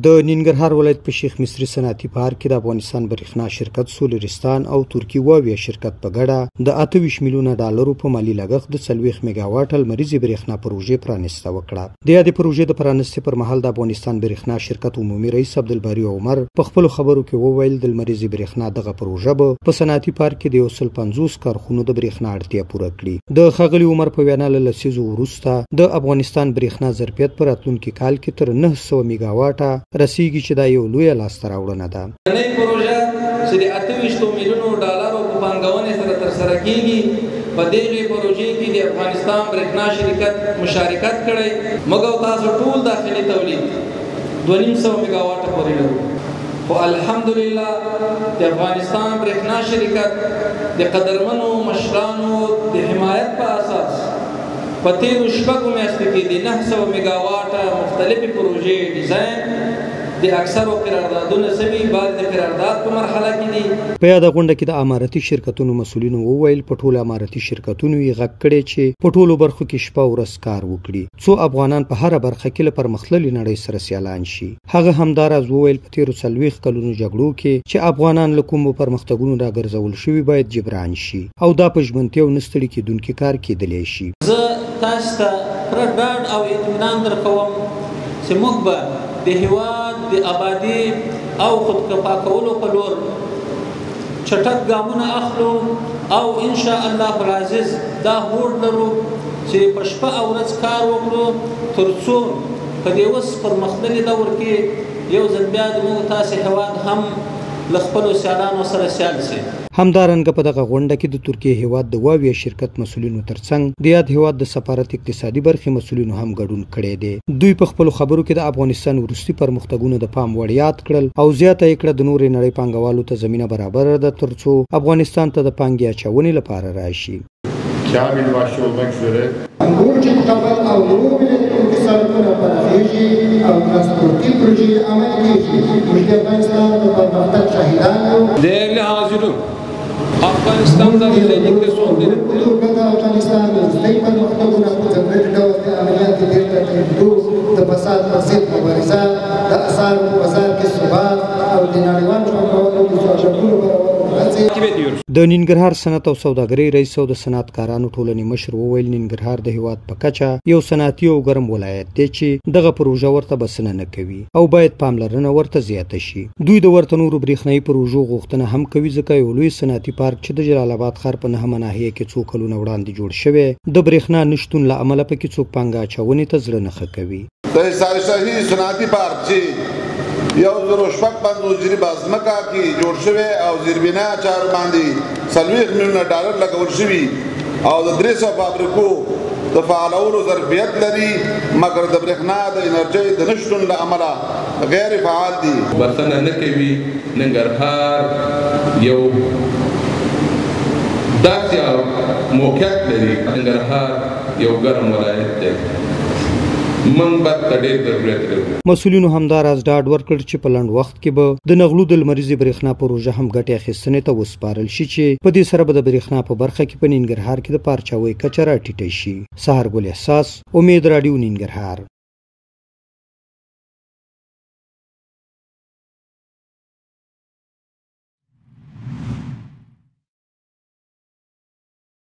د ننګرهار ولایت په شیخ مصری صنعتي پارک کې د افغانستان برېښنا شرکت سولرستان او ترکی واویه شرکت په ګډه د 28 میلیونه ډالرو په مالی لګښت د 40 میگاواټ لمریزې برېښنا پروژې پرانسته وکړه. د یادې پروژې د پرانستې پر مهال د افغانستان برېښنا شرکت عمومي رئیس عبدالباری عمر په خپل خبرو کې وویل د لمریزې برېښنا دغه پروژه به په صنعتي پارک کې د 150 کارخونو د برېښنا اړتیا پوره کړي. د ښاغلي عمر په وینا له لسیزو وروسته د افغانستان برېښنا ظرفیت په راتلونکي کال کې تر 900 میگاواټه رسیږي چې دا یو لویه لاسته راوړنه ده. نوې پروژه چې د 28 میلیونو ډالرو په پانګونې سره ترسره کیږي، په دې پروژې کې د افغانستان برېښنا شرکت مشارکت کړی. موږ تاسو ټول داخلي تولید 250 میگاواټه پورې لرو، خو الحمدلله د افغانستان برېښنا شرکت د قدرمنو مشرانو د حمایت په اساس په تیرو شپږو میاشتو کې د 900 میگاواټه مختلفې پروژې ډیزاین د اکثرو قراردادونه سوي، بعض د قرارداد په مرحله کې دي. په یاده غونډه کې د امارتي شرکتونو مسؤلینو وویل په ټولو امارتي شرکتونو یې غږ کړی چې په ټولو برخو کې شپه ورځ کار وکړي څو افغانان په هره برخه کې له پرمختللې نړۍ سره سیالان شي. هغه همداراز وویل په تیرو 40 کلونو جګړو کې چې افغانان له کومو پرمختګونو راګرځول شوي باید جبران شي او دا په ژمنتیا او نستړي کېدونکي کار کېدلی شي. زه تاسو ته پوره ډاډ او اطمینان درکوم چې موږ به د هیواد د آبادی او خودکفا کولو په لور چټک ګامونه اخلو او ان شاء الله العزیز دا هوډ لرو چې په شپه او ورځ کار وکړو ترڅو په دې اوس پرمختللي دور کې یو ځل بیا زموږ تاسې هیواد هم له خپلو سیالانو سره سیال شي. همدارنګه په دغه غونډه کې د ترکیې هیواد د واویه شرکت مسؤلینو ترڅنګ د یاد هیواد د سفارت اقتصادي برخې مسؤلینو هم ګډون کړی دی. دوی په خپلو خبرو کې د افغانستان وروستي پرمختګونو د پام وړ یاد کړل او زیاته یې کړه د نورې نړۍ پانګوالو ته زمینه برابره ده ترڅو افغانستان ته د پانګې اچونې لپاره راشي. Kamil başta olmak üzere Angurcik tabel او نوبل اقتصادونه پراخیږي او ترانسپورتي پروژې عمل کیږي. موږ د افغانستان د پرمختګ شاهدان. Değerli hazirun, Afganistan'da özellikle son dönemde Afganistan'da ځینې پرمختګونه په ځانګړي ډول د عملیاتو بیرته کېدو، د فساد پر ضد مبارزه، د اسعارو په بازار کې ثبات او د نړیوالو پانګوالو د ضرورتونو برابرول. د ننګرهار صنعت او سوداګرۍ رئیس او د صنعتکارانو ټولنې مشر وویل ننګرهار د هیواد په کچه یو صنعتي او ګرم ولایت دی چې دغه پروژه ورته بسنه نه کوي او باید پاملرنه ورته زیاته شي. دوی د ورته نورو برېښنایي پروژو غوښتنه هم کوي ځکه یو لوی صنعتي پارک چې د جلال آباد ښار په 9 ناحیه کې څو کلونه وړاندې جوړ شوی د برېښنا نشتون له امله پکې څوک پانګه اچونې ته زړه نه ښه کوي. د شاهي صنعتي پارک چې یو زرو شپږ 50 جریبه ځمکه کې جوړ شوی او زیربنا چارو باندې 40 میلیونه ډالر لګول شوي او د 300 فابریکو د فعالولو ظرفیت لري، مګر د برېښنا د انرژۍ د نشتون له امله غیر فعال دي. بسنه نه کوي. ننګرهار یو داسې موقعیت لري، ننګرهار یو ګرم ولایت دی. مسؤلینو همداراز ډاډ ورکړ چې په لنډ وخت کې به د نغلو د لمریزې برېښنا پروژه هم ګټې اخیستنې ته وسپارل شي چې په دې سره به د برېښنا په برخه کې په ننګرهار کې د پارچاوۍ کچه راټیټه شي. سهار ګل احساس، امید راډیو، ننګرهار.